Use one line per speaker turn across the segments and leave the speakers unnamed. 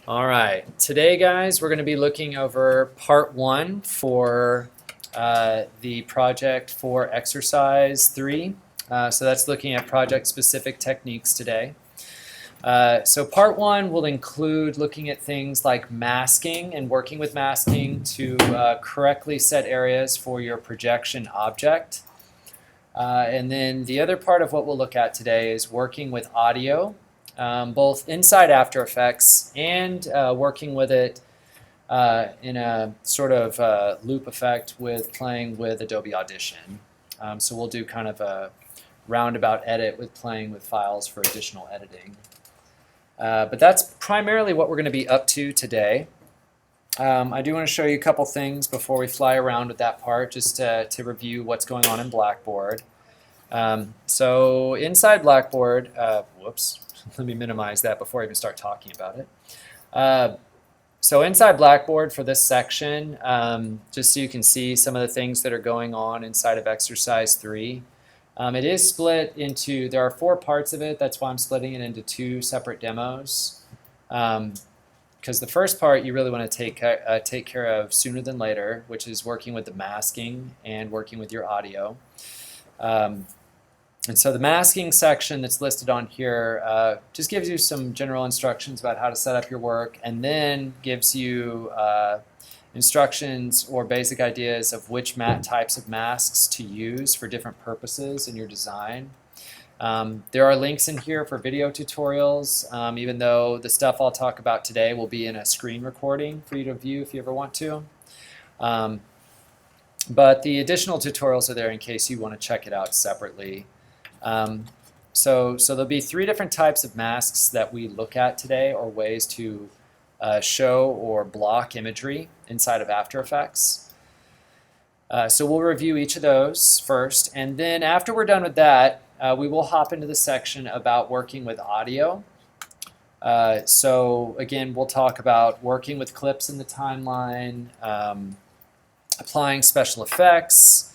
All right, today guys, we're going to be looking over part one for the project for exercise 3. So that's looking at project specific techniques today. So part 1 will include looking at things like masking and working with masking to correctly set areas for your projection object. And then the other part of what we'll look at today is working with audio. Both inside After Effects and working with it in a sort of loop effect with playing with Adobe Audition. So we'll do kind of a roundabout edit with playing with files for additional editing. But that's primarily what we're going to be up to today. I do want to show you a couple things before we fly around with that part, just to review what's going on in Blackboard. So inside Blackboard, whoops. Let me minimize that before I even start talking about it. So inside Blackboard for this section, just so you can see some of the things that are going on inside of exercise 3. It is split into, there are 4 parts of it. That's why I'm splitting it into 2 separate demos. Because the first part you really want to take care of sooner than later, which is working with the masking and working with your audio. And so the masking section that's listed on here just gives you some general instructions about how to set up your work, and then gives you instructions or basic ideas of which types of masks to use for different purposes in your design. There are links in here for video tutorials, even though the stuff I'll talk about today will be in a screen recording for you to view if you ever want to. But the additional tutorials are there in case you want to check it out separately. So there'll be 3 different types of masks that we look at today, or ways to show or block imagery inside of After Effects. So we'll review each of those first, and then after we're done with that, we will hop into the section about working with audio. So again, we'll talk about working with clips in the timeline, applying special effects,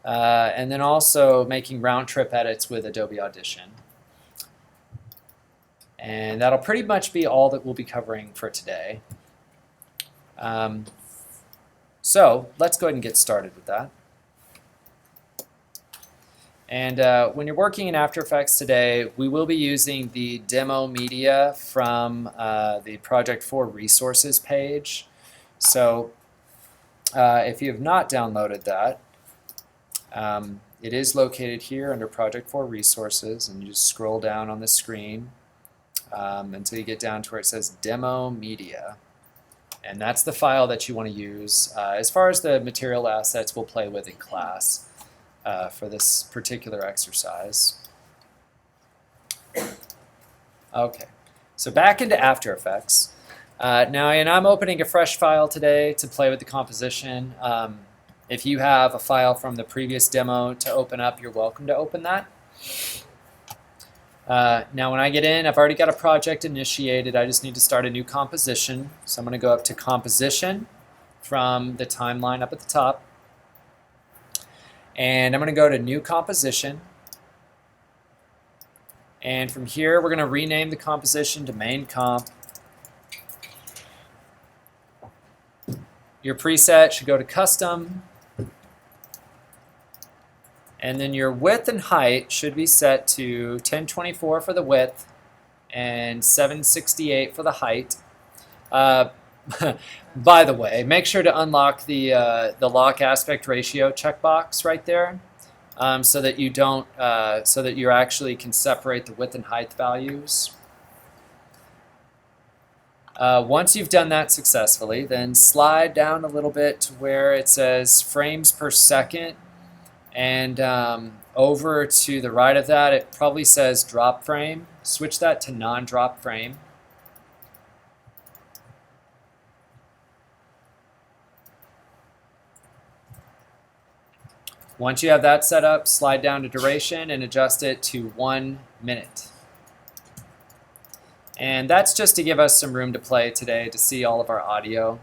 and then also making round-trip edits with Adobe Audition. And that'll pretty much be all that we'll be covering for today. So let's go ahead and get started with that. And when you're working in After Effects today, we will be using the demo media from the Project 4 Resources page. So if you have not downloaded that, it is located here under Project 4 Resources, and you just scroll down on the screen until you get down to where it says Demo Media. And that's the file that you want to use as far as the material assets we'll play with in class for this particular exercise. Okay, so back into After Effects. Now, and I'm opening a fresh file today to play with the composition. If you have a file from the previous demo to open up, you're welcome to open that. Now when I get in, I've already got a project initiated. I just need to start a new composition. So I'm going to go up to Composition from the timeline up at the top. And I'm going to go to New Composition. And from here, we're going to rename the composition to Main Comp. Your preset should go to Custom. And then your width and height should be set to 1024 for the width and 768 for the height. By the way, make sure to unlock the lock aspect ratio checkbox right there, so that you don't, so that you actually can separate the width and height values. Once you've done that successfully, then slide down a little bit to where it says frames per second. And over to the right of that, it probably says drop frame. Switch that to non-drop frame. Once you have that set up, slide down to duration and adjust it to 1 minute. And that's just to give us some room to play today to see all of our audio.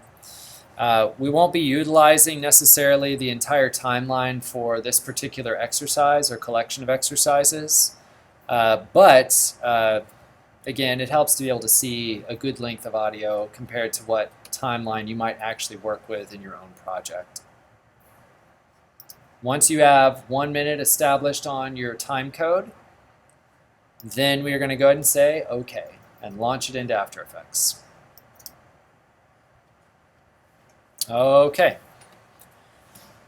We won't be utilizing necessarily the entire timeline for this particular exercise or collection of exercises, but again, it helps to be able to see a good length of audio compared to what timeline you might actually work with in your own project. Once you have 1 minute established on your time code, then we are going to go ahead and say OK and launch it into After Effects. OK.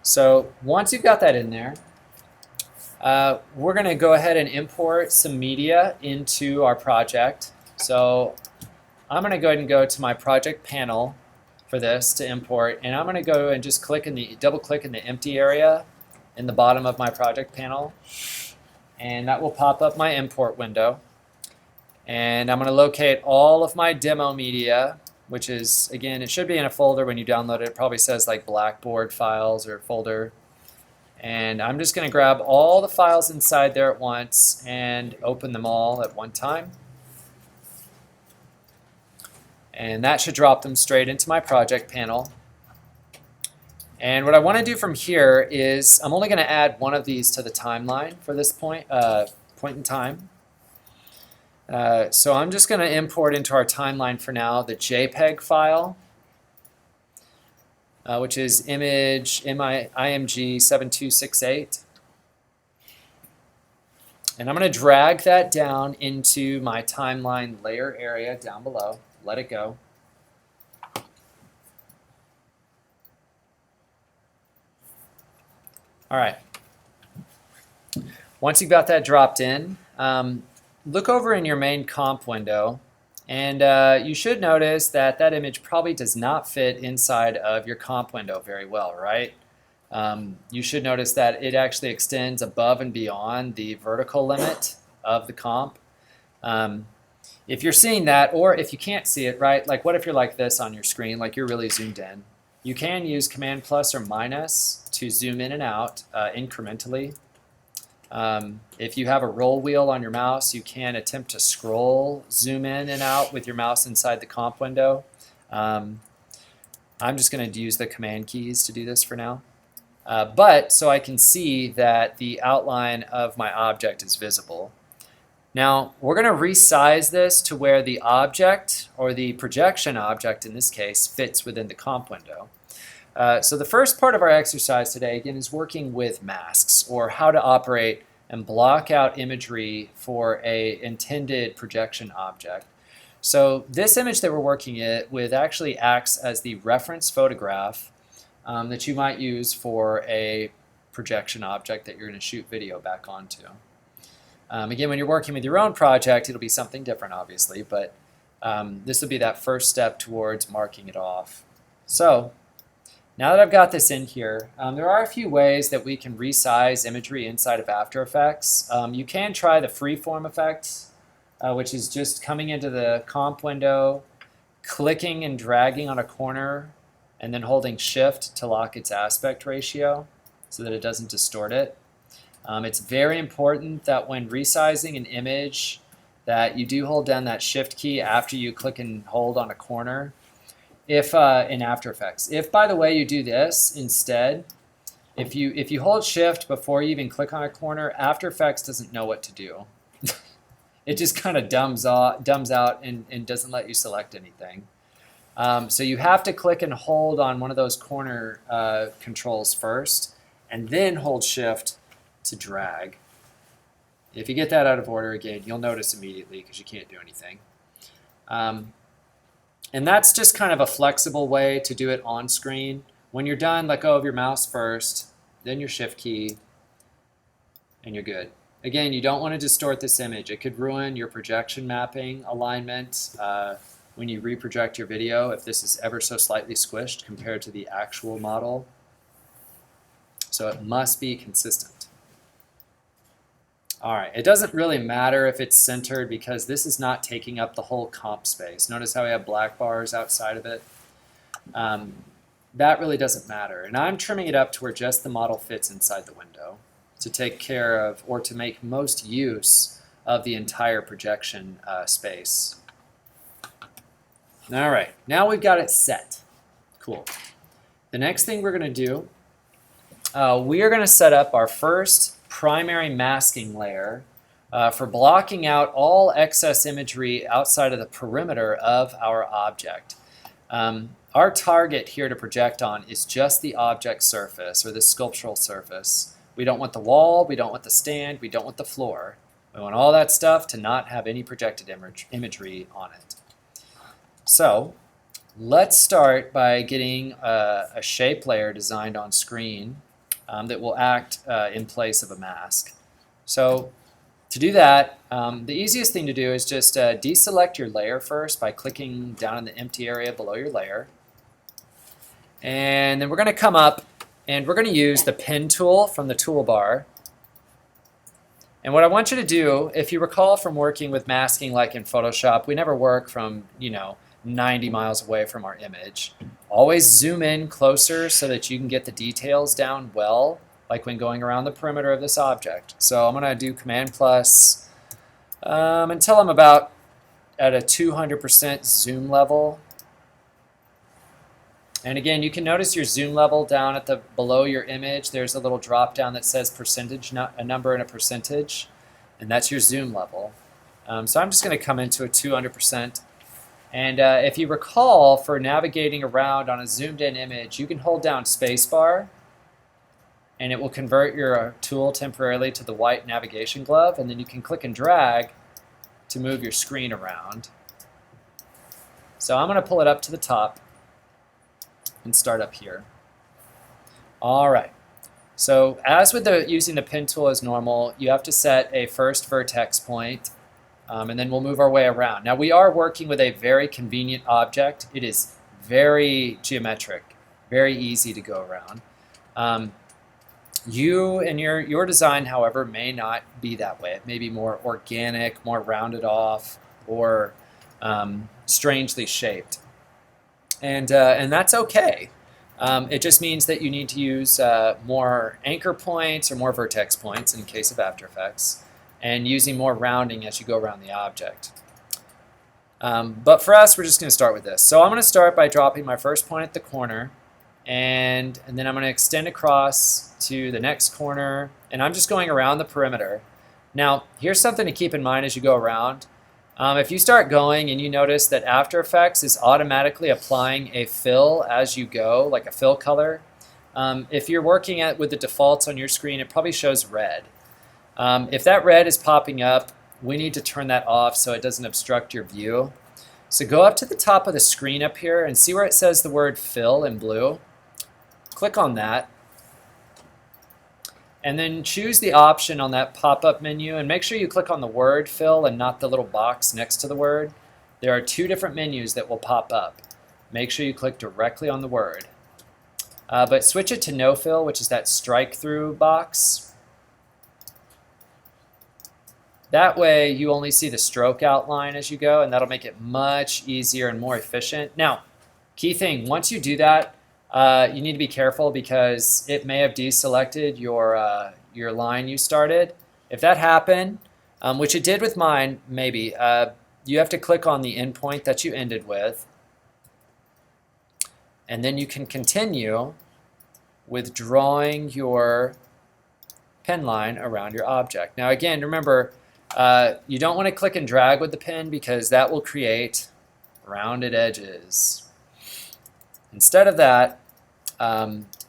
So once you've got that in there, we're going to go ahead and import some media into our project. So I'm going to go ahead and go to my project panel for this to import, and I'm going to go and just double click in the empty area in the bottom of my project panel, and that will pop up my import window. And I'm going to locate all of my demo media, which is, again, it should be in a folder when you download it. It probably says like Blackboard files or folder. And I'm just going to grab all the files inside there at once and open them all at one time. And that should drop them straight into my project panel. And what I want to do from here is I'm only going to add one of these to the timeline for this point in time. So I'm just going to import into our timeline for now the JPEG file, which is image IMG 7268. And I'm going to drag that down into my timeline layer area down below. Let it go. All right. Once you've got that dropped in, look over in your main comp window, and you should notice that that image probably does not fit inside of your comp window very well, right? You should notice that it actually extends above and beyond the vertical limit of the comp. If you're seeing that, or if you can't see it, right, like what if you're like this on your screen, like you're really zoomed in? You can use Command plus or minus to zoom in and out incrementally. If you have a roll wheel on your mouse, you can attempt to scroll, zoom in and out with your mouse inside the comp window. I'm just going to use the command keys to do this for now. But so I can see that the outline of my object is visible. Now, we're going to resize this to where the object, or the projection object in this case, fits within the comp window. So the first part of our exercise today, again, is working with masks, or how to operate and block out imagery for an intended projection object. So this image that we're working with actually acts as the reference photograph that you might use for a projection object that you're going to shoot video back onto. Again, when you're working with your own project, it'll be something different, obviously, but this will be that first step towards marking it off. So now that I've got this in here, there are a few ways that we can resize imagery inside of After Effects. You can try the freeform effect, which is just coming into the comp window, clicking and dragging on a corner, and then holding Shift to lock its aspect ratio so that it doesn't distort it. It's very important that when resizing an image that you do hold down that Shift key after you click and hold on a corner. If in After Effects, if by the way you do this instead, if you hold Shift before you even click on a corner, After Effects doesn't know what to do. It just kind of dumbs out and doesn't let you select anything. So you have to click and hold on one of those corner controls first, and then hold Shift to drag. If you get that out of order again, you'll notice immediately because you can't do anything. And that's just kind of a flexible way to do it on screen. When you're done, let go of your mouse first, then your Shift key, and you're good. Again, you don't want to distort this image. It could ruin your projection mapping alignment when you reproject your video if this is ever so slightly squished compared to the actual model. So it must be consistent. All right, it doesn't really matter if it's centered because this is not taking up the whole comp space. Notice how we have black bars outside of it? That really doesn't matter. And I'm trimming it up to where just the model fits inside the window to take care of, or to make most use of the entire projection space. All right, now we've got it set. Cool. The next thing we're going to do, we are going to set up our first primary masking layer for blocking out all excess imagery outside of the perimeter of our object. Our target here to project on is just the object surface, or the sculptural surface. We don't want the wall, we don't want the stand, we don't want the floor. We want all that stuff to not have any projected imagery on it. So let's start by getting a shape layer designed on screen that will act in place of a mask. So to do that, the easiest thing to do is just deselect your layer first by clicking down in the empty area below your layer. And then we're going to come up and we're going to use the pen tool from the toolbar. And what I want you to do, if you recall from working with masking like in Photoshop, we never work from, 90 miles away from our image. Always zoom in closer so that you can get the details down well, like when going around the perimeter of this object. So I'm going to do Command plus until I'm about at a 200% zoom level. And again, you can notice your zoom level down at the below your image. There's a little drop down that says percentage, a number and a percentage, and that's your zoom level. So I'm just going to come into a 200%. And if you recall, for navigating around on a zoomed in image, you can hold down spacebar, and it will convert your tool temporarily to the white navigation glove, and then you can click and drag to move your screen around. So I'm going to pull it up to the top and start up here. All right. So as with using the pen tool as normal, you have to set a first vertex point, and then we'll move our way around. Now we are working with a very convenient object. It is very geometric, very easy to go around. You and your design, however, may not be that way. It may be more organic, more rounded off, or strangely shaped. And that's okay. It just means that you need to use more anchor points or more vertex points in case of After Effects, and using more rounding as you go around the object. But for us, we're just going to start with this. So I'm going to start by dropping my first point at the corner, and then I'm going to extend across to the next corner, and I'm just going around the perimeter. Now, here's something to keep in mind as you go around. If you start going and you notice that After Effects is automatically applying a fill as you go, like a fill color, if you're working with the defaults on your screen, it probably shows red. If that red is popping up, we need to turn that off so it doesn't obstruct your view. So go up to the top of the screen up here and see where it says the word fill in blue. Click on that. And then choose the option on that pop-up menu, and make sure you click on the word fill and not the little box next to the word. There are two different menus that will pop up. Make sure you click directly on the word. But switch it to no fill, which is that strike through box. That way you only see the stroke outline as you go, and that'll make it much easier and more efficient. Now, key thing, once you do that, you need to be careful because it may have deselected your line you started. If that happened, which it did with mine, maybe, you have to click on the endpoint that you ended with, and then you can continue with drawing your pen line around your object. Now again, remember, you don't want to click and drag with the pen because that will create rounded edges. Instead of that,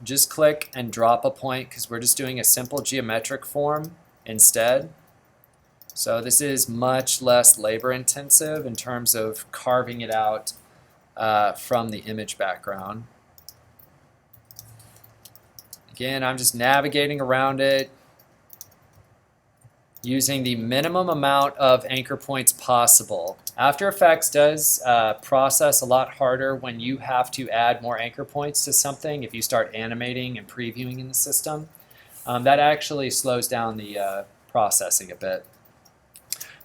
just click and drop a point because we're just doing a simple geometric form instead. So this is much less labor intensive in terms of carving it out from the image background. Again, I'm just navigating around it using the minimum amount of anchor points possible. After Effects does process a lot harder when you have to add more anchor points to something. If you start animating and previewing in the system, that actually slows down the processing a bit.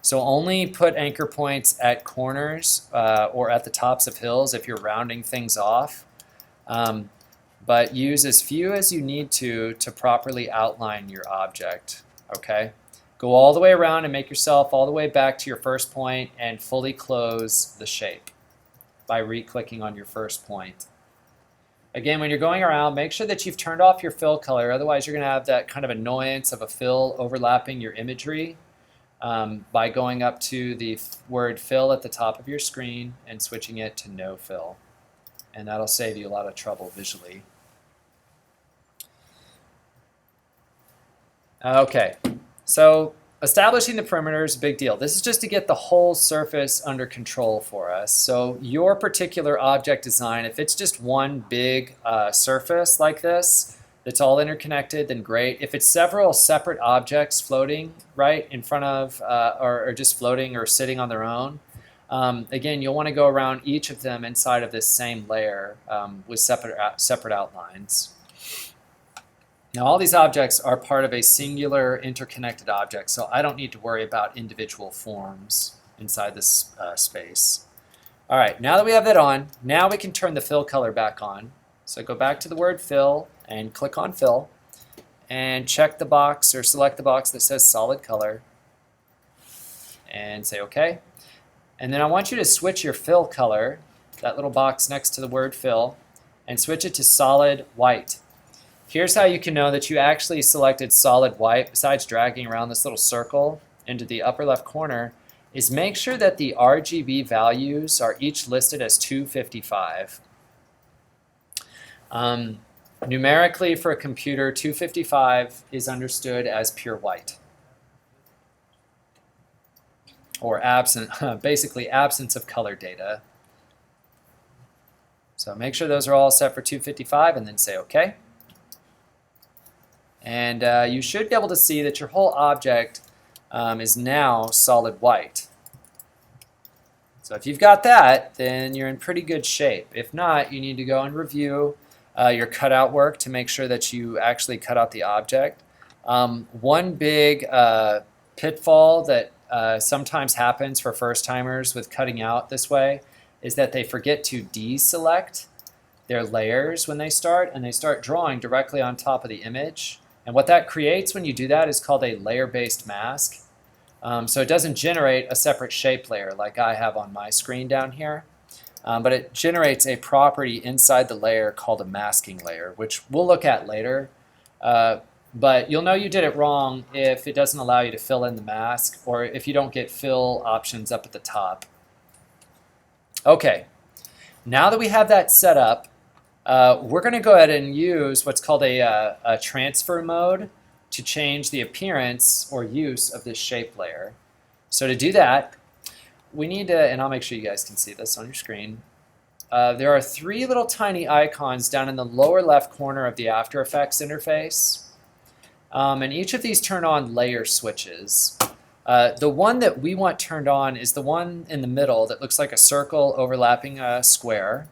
So only put anchor points at corners or at the tops of hills if you're rounding things off. But use as few as you need to properly outline your object. Okay? Go all the way around and make yourself all the way back to your first point and fully close the shape by re-clicking on your first point. Again, when you're going around, make sure that you've turned off your fill color. Otherwise, you're going to have that kind of annoyance of a fill overlapping your imagery. by going up to the word fill at the top of your screen and switching it to no fill. And that'll save you a lot of trouble visually. Okay, so establishing the perimeter is a big deal. This is just to get the whole surface under control for us. So your particular object design, if it's just one big surface like this, that's all interconnected, then great. If it's several separate objects floating right in front of, or just floating or sitting on their own, again, you'll want to go around each of them inside of this same layer with separate outlines. Now, all these objects are part of a singular interconnected object, so I don't need to worry about individual forms inside this space. All right, now that we have that on, now we can turn the fill color back on. So go back to the word fill and click on fill and check the box or select the box that says solid color and say OK. And then I want you to switch your fill color, that little box next to the word fill, and switch it to solid white. Here's how you can know that you actually selected solid white, besides dragging around this little circle into the upper left corner, is make sure that the RGB values are each listed as 255. Numerically for a computer, 255 is understood as pure white, or basically absence of color data. So make sure those are all set for 255 and then say OK. And you should be able to see that your whole object is now solid white. So if you've got that, then you're in pretty good shape. If not, you need to go and review your cutout work to make sure that you actually cut out the object. One big pitfall that sometimes happens for first-timers with cutting out this way is that they forget to deselect their layers when they start, and they start drawing directly on top of the image. And what that creates when you do that is called a layer-based mask. So it doesn't generate a separate shape layer like I have on my screen down here. But it generates a property inside the layer called a masking layer, which we'll look at later. But you'll know you did it wrong if it doesn't allow you to fill in the mask, or if you don't get fill options up at the top. Okay, now that we have that set up, we're going to go ahead and use what's called a transfer mode to change the appearance or use of this shape layer. So to do that, we need to, and I'll make sure you guys can see this on your screen, there are three little tiny icons down in the lower left corner of the After Effects interface. And each of these turn on layer switches. The one that we want turned on is the one in the middle that looks like a circle overlapping a square.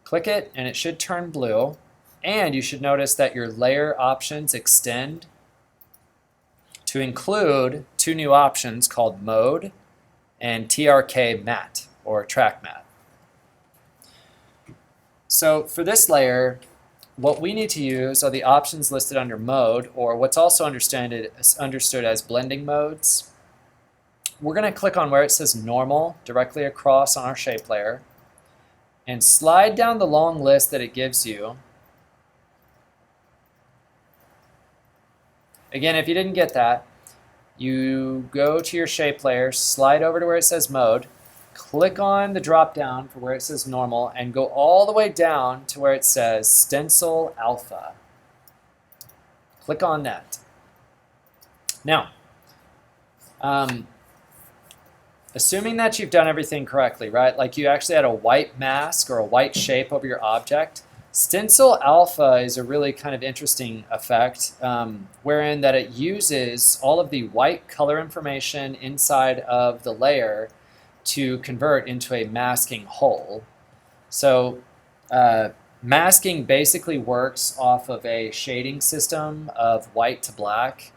Click it and it should turn blue. And you should notice that your layer options extend to include two new options called Mode and TRK Matte, or Track Matte. So for this layer, what we need to use are the options listed under Mode, or what's also understood as blending modes. We're going to click on where it says Normal directly across on our shape layer and slide down the long list that it gives you. Again, if you didn't get that, you go to your shape layer, slide over to where it says Mode, click on the drop down for where it says Normal, and go all the way down to where it says Stencil Alpha. Click on that. Now, assuming that you've done everything correctly, right? Like you actually had a white mask or a white shape over your object, Stencil Alpha is a really kind of interesting effect, wherein that it uses all of the white color information inside of the layer to convert into a masking whole. So masking basically works off of a shading system of white to black.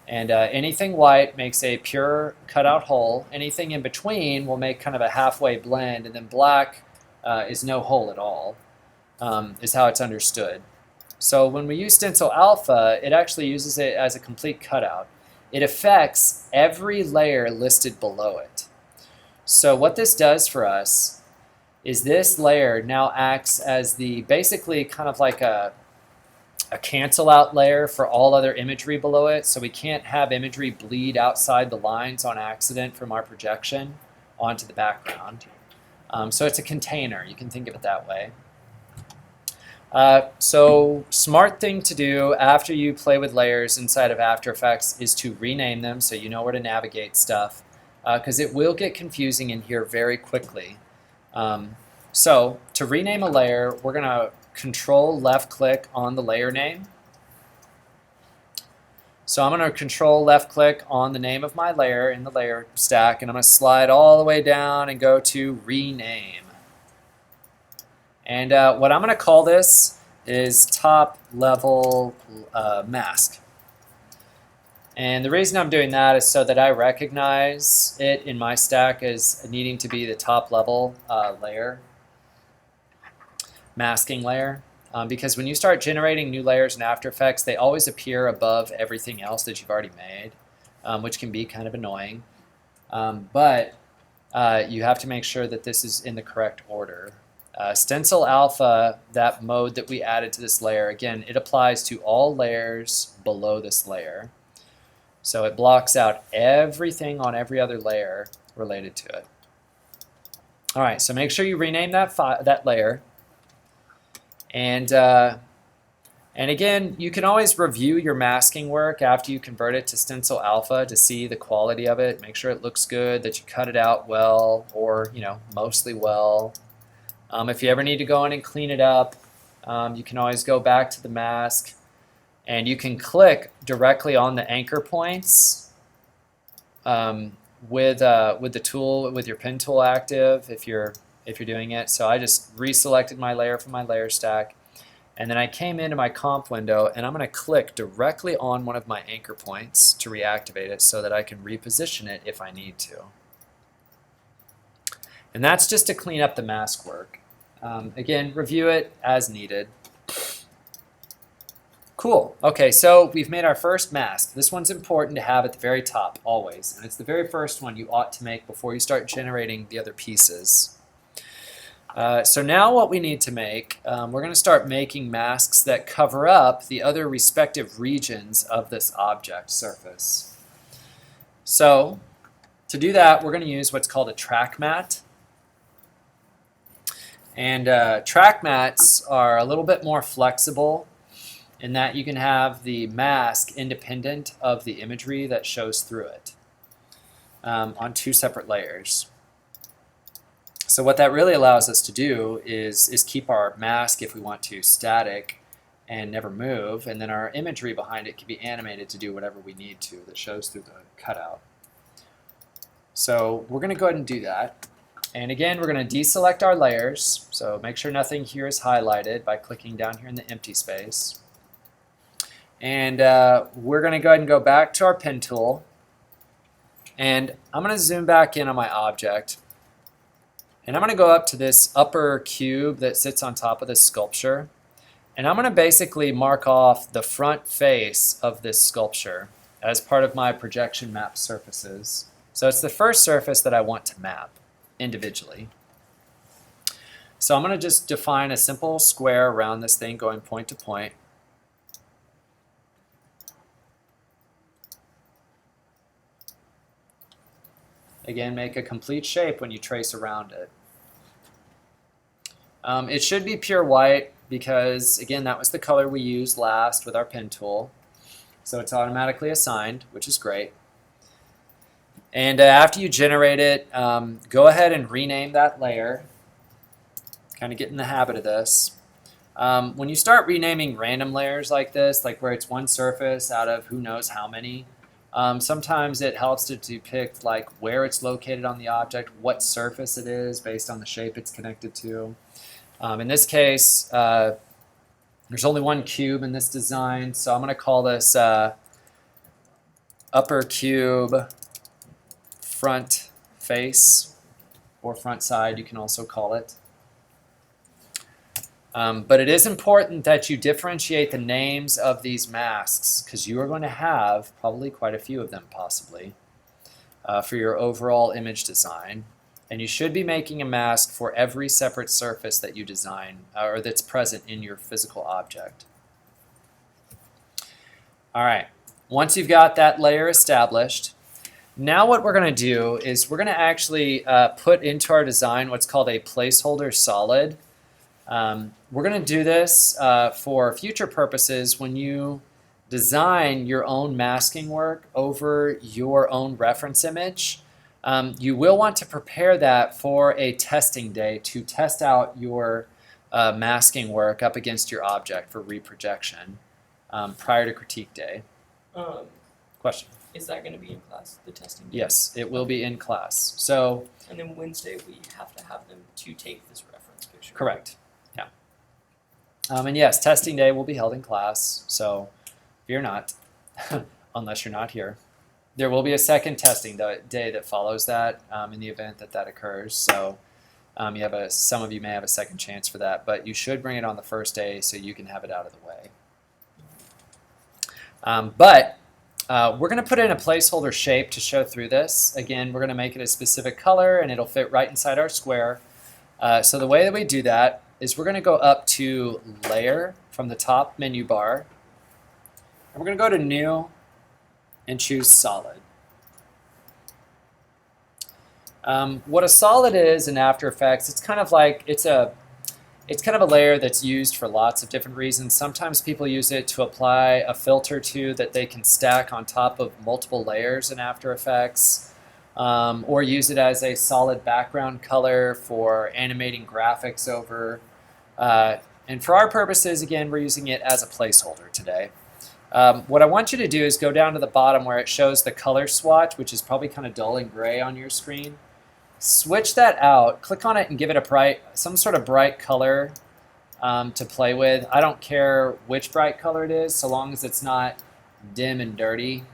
And anything white makes a pure cutout whole. Anything in between will make kind of a halfway blend, and then black is no whole at all. Is how it's understood. So when we use Stencil Alpha, it actually uses it as a complete cutout. It affects every layer listed below it. So what this does for us is this layer now acts as the basically kind of like a a cancel out layer for all other imagery below it, so we can't have imagery bleed outside the lines on accident from our projection onto the background. So it's a container, you can think of it that way. So smart thing to do after you play with layers inside of After Effects is to rename them so you know where to navigate stuff, because it will get confusing in here very quickly. So to rename a layer, we're going to Control left click on the layer name. So I'm going to Control left click on the name of my layer in the layer stack, and I'm going to slide all the way down and go to rename. And what I'm going to call this is top level mask. And the reason I'm doing that is so that I recognize it in my stack as needing to be the top level layer, masking layer. Because when you start generating new layers in After Effects, they always appear above everything else that you've already made, which can be kind of annoying. But you have to make sure that this is in the correct order. Stencil Alpha, that mode that we added to this layer, again, it applies to all layers below this layer. So it blocks out everything on every other layer related to it. All right, so make sure you rename that layer. And again, you can always review your masking work after you convert it to Stencil Alpha to see the quality of it, make sure it looks good, that you cut it out well, or mostly well. If you ever need to go in and clean it up, you can always go back to the mask, and you can click directly on the anchor points with the tool, with your pen tool active if you're doing it. So I just reselected my layer from my layer stack, and then I came into my comp window, and I'm going to click directly on one of my anchor points to reactivate it so that I can reposition it if I need to. And that's just to clean up the mask work. Again, review it as needed. Cool. Okay, so we've made our first mask. This one's important to have at the very top, always. And it's the very first one you ought to make before you start generating the other pieces. So now what we need to make, we're going to start making masks that cover up the other respective regions of this object surface. So to do that, we're going to use what's called a track mat. And track mats are a little bit more flexible in that you can have the mask independent of the imagery that shows through it on two separate layers. So what that really allows us to do is keep our mask, if we want to, static and never move, and then our imagery behind it can be animated to do whatever we need to that shows through the cutout. So we're going to go ahead and do that. And again, we're going to deselect our layers, so make sure nothing here is highlighted by clicking down here in the empty space. And we're going to go ahead and go back to our pen tool, and I'm going to zoom back in on my object, and I'm going to go up to this upper cube that sits on top of this sculpture, and I'm going to basically mark off the front face of this sculpture as part of my projection map surfaces. So it's the first surface that I want to map individually. So I'm going to just define a simple square around this thing going point to point. Again, make a complete shape when you trace around it. It should be pure white because, again, that was the color we used last with our pen tool. So it's automatically assigned, which is great. And after you generate it, go ahead and rename that layer. Kind of get in the habit of this. When you start renaming random layers like this, like where it's one surface out of who knows how many, sometimes it helps to depict like where it's located on the object, what surface it is based on the shape it's connected to. In this case, there's only one cube in this design, so I'm going to call this upper cube front face, or front side, you can also call it. But it is important that you differentiate the names of these masks, because you are going to have probably quite a few of them possibly for your overall image design. And you should be making a mask for every separate surface that you design or that's present in your physical object. All right, once you've got that layer established, now what we're going to do is we're going to actually put into our design what's called a placeholder solid. We're going to do this for future purposes when you design your own masking work over your own reference image. You will want to prepare that for a testing day to test out your masking work up against your object for reprojection prior to critique day. Question?
Is that going to be in class, the testing day?
Yes, it will be in class. So.
And then Wednesday we have to have them to take this reference picture.
Correct. Yeah. And yes, testing day will be held in class. So fear not, unless you're not here. There will be a second testing day that follows that in the event that that occurs. So some of you may have a second chance for that, but you should bring it on the first day so you can have it out of the way. We're going to put in a placeholder shape to show through this. Again, we're going to make it a specific color and it'll fit right inside our square. So the way that we do that is we're going to go up to Layer from the top menu bar. And we're going to go to New and choose Solid. What a solid is in After Effects, it's kind of a layer that's used for lots of different reasons. Sometimes people use it to apply a filter to that they can stack on top of multiple layers in After Effects, or use it as a solid background color for animating graphics over. And for our purposes, again, we're using it as a placeholder today. What I want you to do is go down to the bottom where it shows the color swatch, which is probably kind of dull and gray on your screen. Switch that out, click on it and give it some sort of bright color to play with. I don't care which bright color it is, so long as it's not dim and dirty.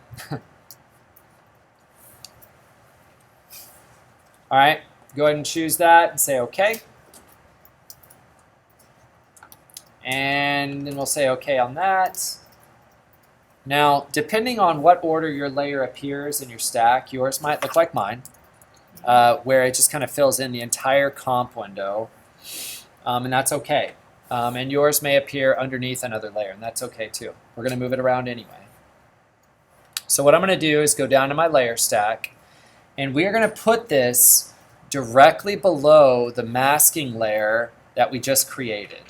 All right, go ahead and choose that and say OK. And then we'll say OK on that. Now, depending on what order your layer appears in your stack, yours might look like mine. Where it just kind of fills in the entire comp window, and that's okay. And yours may appear underneath another layer, and that's okay too. We're going to move it around anyway. So what I'm going to do is go down to my layer stack, and we're going to put this directly below the masking layer that we just created.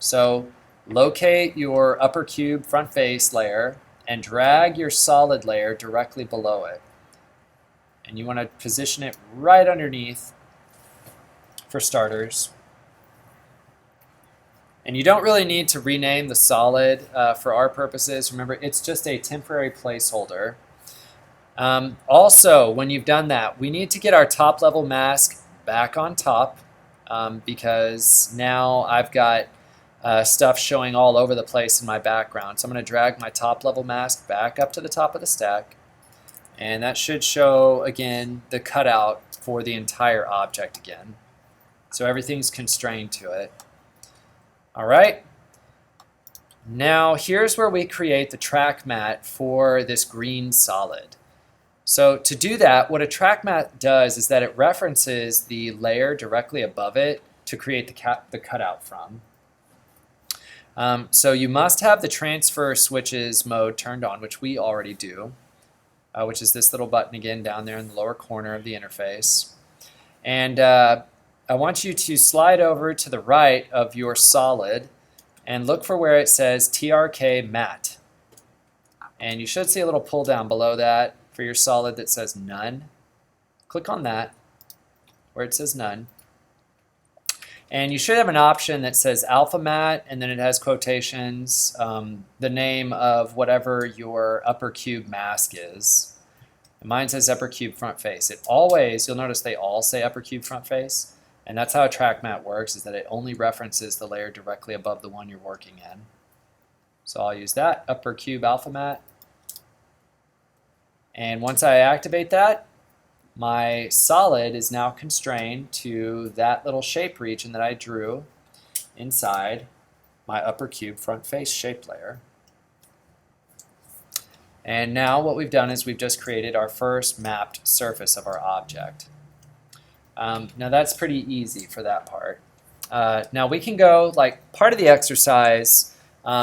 So locate your upper cube front face layer and drag your solid layer directly below it. And you want to position it right underneath for starters. And you don't really need to rename the solid for our purposes. Remember, it's just a temporary placeholder. Also, when you've done that, we need to get our top level mask back on top because now I've got stuff showing all over the place in my background. So I'm going to drag my top level mask back up to the top of the stack. And that should show, again, the cutout for the entire object again. So everything's constrained to it. All right. Now here's where we create the track matte for this green solid. So to do that, what a track matte does is that it references the layer directly above it to create the cutout from. So you must have the transfer switches mode turned on, which we already do. Which is this little button again down there in the lower corner of the interface. And I want you to slide over to the right of your solid and look for where it says TRK matte. And you should see a little pull down below that for your solid that says none. Click on that where it says none. And you should have an option that says alpha matte, and then it has quotations, the name of whatever your upper cube mask is. And mine says upper cube front face. You'll notice they all say upper cube front face, and that's how a track matte works, is that it only references the layer directly above the one you're working in. So I'll use that, upper cube alpha matte. And once I activate that, my solid is now constrained to that little shape region that I drew inside my upper cube front face shape layer. And now what we've done is we've just created our first mapped surface of our object. Now that's pretty easy for that part. Now we can go, like part of the exercise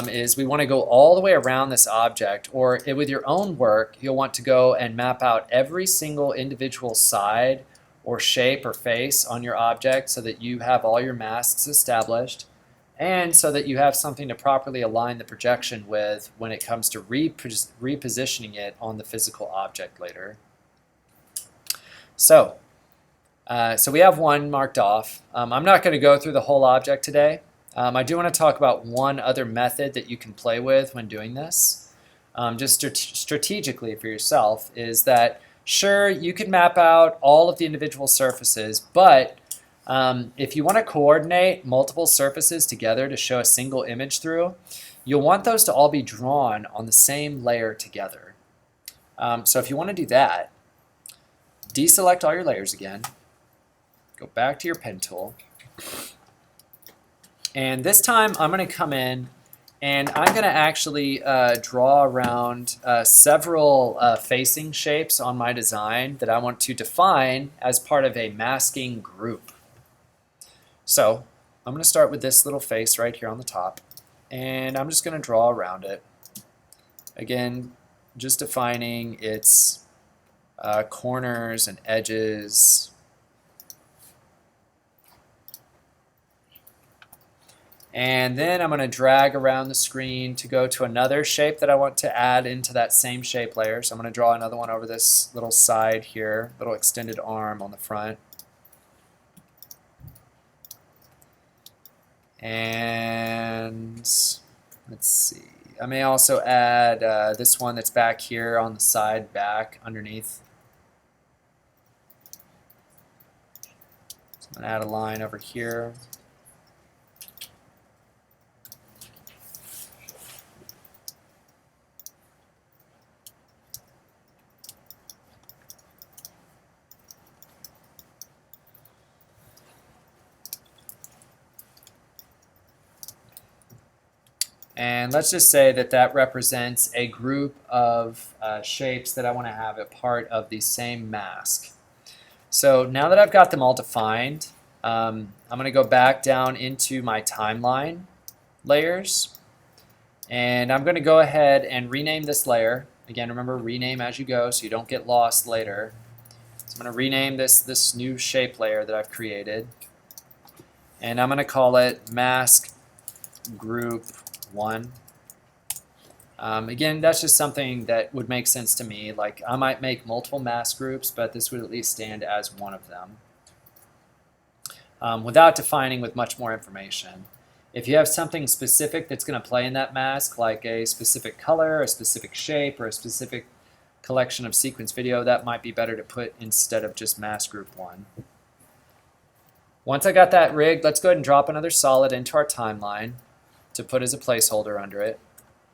is we want to go all the way around this object, or with your own work, you'll want to go and map out every single individual side or shape or face on your object so that you have all your masks established, and so that you have something to properly align the projection with when it comes to repositioning it on the physical object later. So we have one marked off. I'm not going to go through the whole object today. I do want to talk about one other method that you can play with when doing this, just strategically for yourself, is that sure, you can map out all of the individual surfaces, but if you want to coordinate multiple surfaces together to show a single image through, you'll want those to all be drawn on the same layer together. So if you want to do that, deselect all your layers again, go back to your pen tool, and this time I'm going to come in and I'm going to actually draw around several facing shapes on my design that I want to define as part of a masking group. So I'm going to start with this little face right here on the top, and I'm just going to draw around it. Again, just defining its corners and edges. And then I'm going to drag around the screen to go to another shape that I want to add into that same shape layer. So I'm going to draw another one over this little side here, little extended arm on the front. And let's see, I may also add this one that's back here on the side back underneath. So I'm going to add a line over here. And let's just say that that represents a group of shapes that I want to have a part of the same mask. So now that I've got them all defined, I'm going to go back down into my timeline layers, and I'm going to go ahead and rename this layer. Again, remember, rename as you go so you don't get lost later. So I'm going to rename this new shape layer that I've created, and I'm going to call it Mask Group 1. Again, that's just something that would make sense to me. Like, I might make multiple mask groups, but this would at least stand as one of them without defining with much more information. If you have something specific that's going to play in that mask, like a specific color, a specific shape, or a specific collection of sequence video, that might be better to put instead of just Mask Group 1. Once I got that rigged, let's go ahead and drop another solid into our timeline to put as a placeholder under it.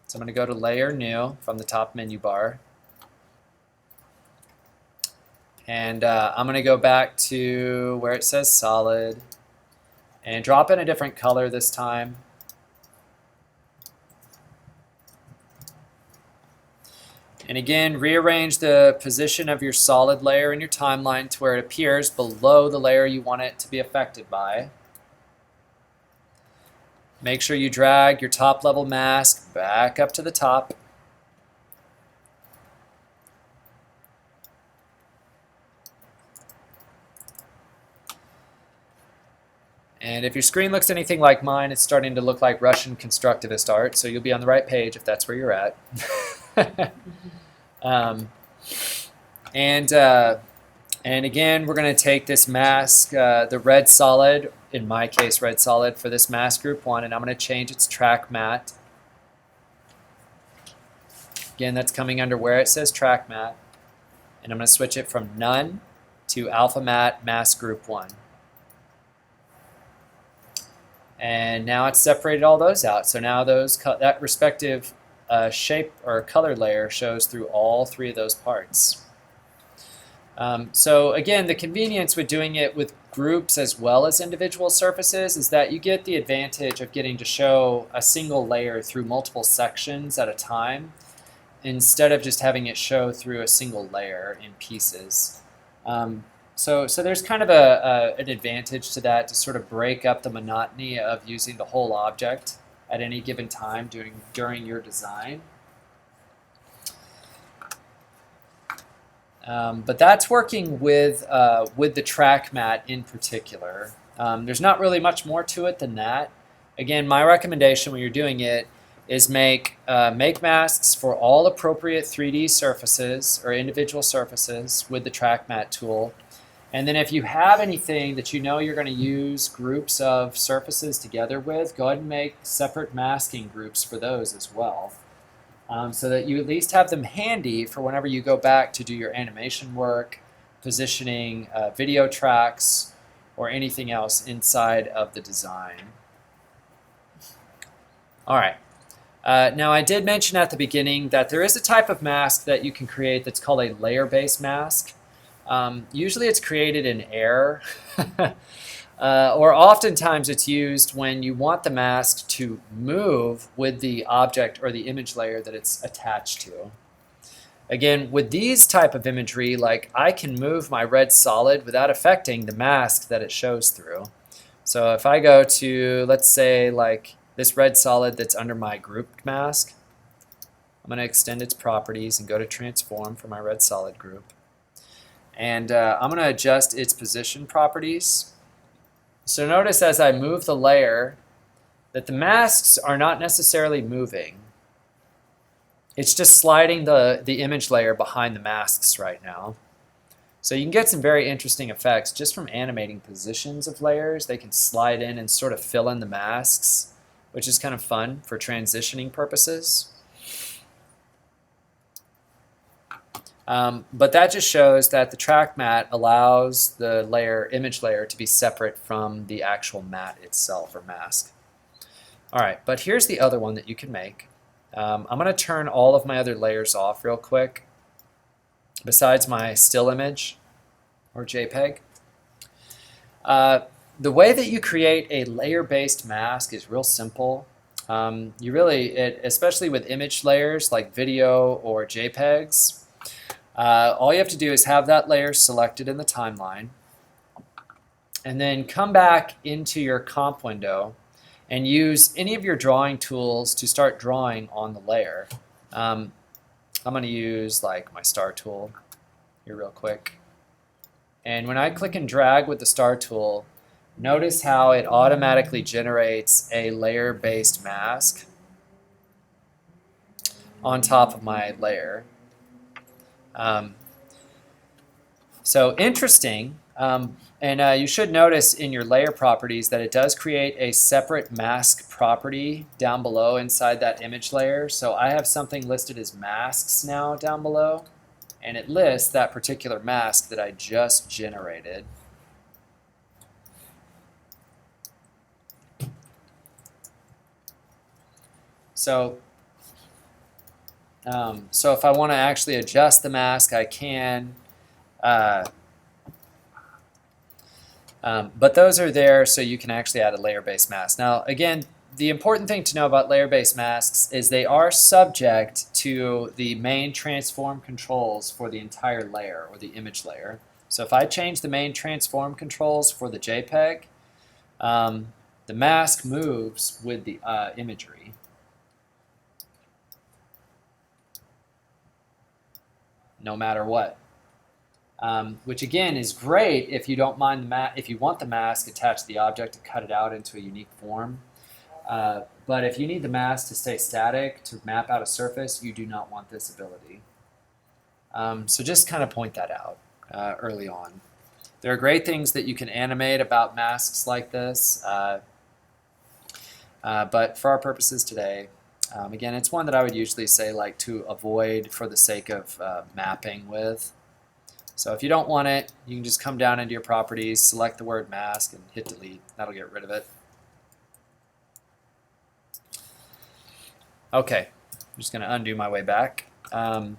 So I'm going to go to Layer New from the top menu bar. And I'm going to go back to where it says Solid and drop in a different color this time. And again, rearrange the position of your solid layer in your timeline to where it appears below the layer you want it to be affected by. Make sure you drag your top level mask back up to the top. And if your screen looks anything like mine, it's starting to look like Russian constructivist art, so you'll be on the right page if that's where you're at. And again, we're going to take this mask, the red solid, in my case red solid, for this Mask Group 1, and I'm going to change its track matte. Again, that's coming under where it says track matte. And I'm going to switch it from none to alpha matte Mask Group 1. And now it's separated all those out. So now that respective shape or color layer shows through all three of those parts. So again, the convenience with doing it with groups as well as individual surfaces is that you get the advantage of getting to show a single layer through multiple sections at a time instead of just having it show through a single layer in pieces. So there's kind of an advantage to that, to sort of break up the monotony of using the whole object at any given time during your design. But that's working with the track mat in particular. There's not really much more to it than that. Again, my recommendation when you're doing it is make masks for all appropriate 3D surfaces or individual surfaces with the track mat tool. And then if you have anything that you know you're going to use groups of surfaces together with, go ahead and make separate masking groups for those as well. So that you at least have them handy for whenever you go back to do your animation work, positioning video tracks, or anything else inside of the design. All right. Now I did mention at the beginning that there is a type of mask that you can create that's called a layer-based mask. Usually it's created in air. Or oftentimes it's used when you want the mask to move with the object or the image layer that it's attached to. Again, with these type of imagery, like I can move my red solid without affecting the mask that it shows through. So if I go to, let's say, like this red solid that's under my grouped mask, I'm going to extend its properties and go to transform for my red solid group. And I'm going to adjust its position properties. So notice as I move the layer that the masks are not necessarily moving. It's just sliding the image layer behind the masks right now. So you can get some very interesting effects just from animating positions of layers. They can slide in and sort of fill in the masks, which is kind of fun for transitioning purposes. But that just shows that the track mat allows the image layer to be separate from the actual mat itself or mask. All right, but here's the other one that you can make. I'm going to turn all of my other layers off real quick, besides my still image or JPEG. The way that you create a layer-based mask is real simple. Especially with image layers like video or JPEGs, all you have to do is have that layer selected in the timeline and then come back into your comp window and use any of your drawing tools to start drawing on the layer. I'm going to use like my star tool here real quick. And when I click and drag with the star tool, notice how it automatically generates a layer-based mask on top of my layer. So interesting, and you should notice in your layer properties that it does create a separate mask property down below inside that image layer. So I have something listed as masks now down below, and it lists that particular mask that I just generated. So if I want to actually adjust the mask, I can. But those are there so you can actually add a layer-based mask. Now, again, the important thing to know about layer-based masks is they are subject to the main transform controls for the entire layer or the image layer. So if I change the main transform controls for the JPEG, the mask moves with the imagery. No matter what, which again is great if you don't mind if you want the mask attached to the object to cut it out into a unique form. But if you need the mask to stay static to map out a surface, you do not want this ability. So just kind of point that out early on. There are great things that you can animate about masks like this, but for our purposes today. Again, it's one that I would usually say like to avoid for the sake of mapping with. So if you don't want it, you can just come down into your properties, select the word mask, and hit delete. That'll get rid of it. Okay, I'm just going to undo my way back. Now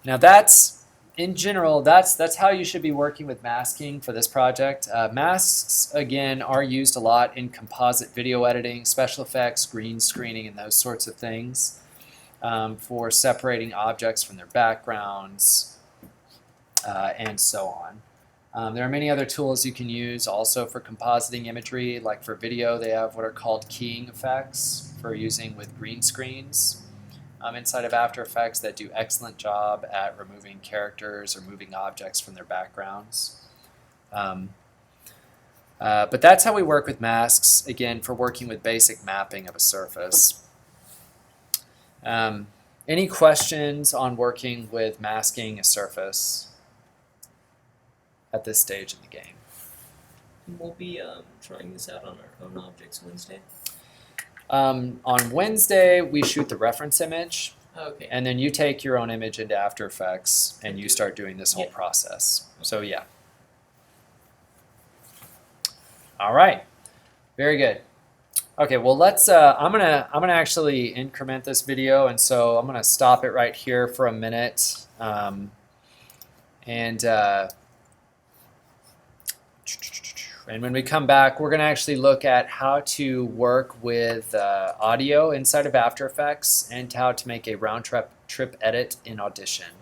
that's, in general, that's how you should be working with masking for this project. Masks, again, are used a lot in composite video editing, special effects, green screening, and those sorts of things for separating objects from their backgrounds and so on. There are many other tools you can use also for compositing imagery, like for video they have what are called keying effects for using with green screens inside of After Effects that do excellent job at removing characters or moving objects from their backgrounds. But that's how we work with masks, again, for working with basic mapping of a surface. Any questions on working with masking a surface at this stage of the game?
We'll be trying this out on our own objects Wednesday.
On Wednesday, we shoot the reference image,
Okay.
and then you take your own image into After Effects, and you start doing this whole
Yeah.
process. So yeah. All right, very good. Okay, well let's. I'm gonna actually increment this video, and so I'm gonna stop it right here for a minute, and when we come back, we're gonna actually look at how to work with audio inside of After Effects and how to make a round trip edit in Audition.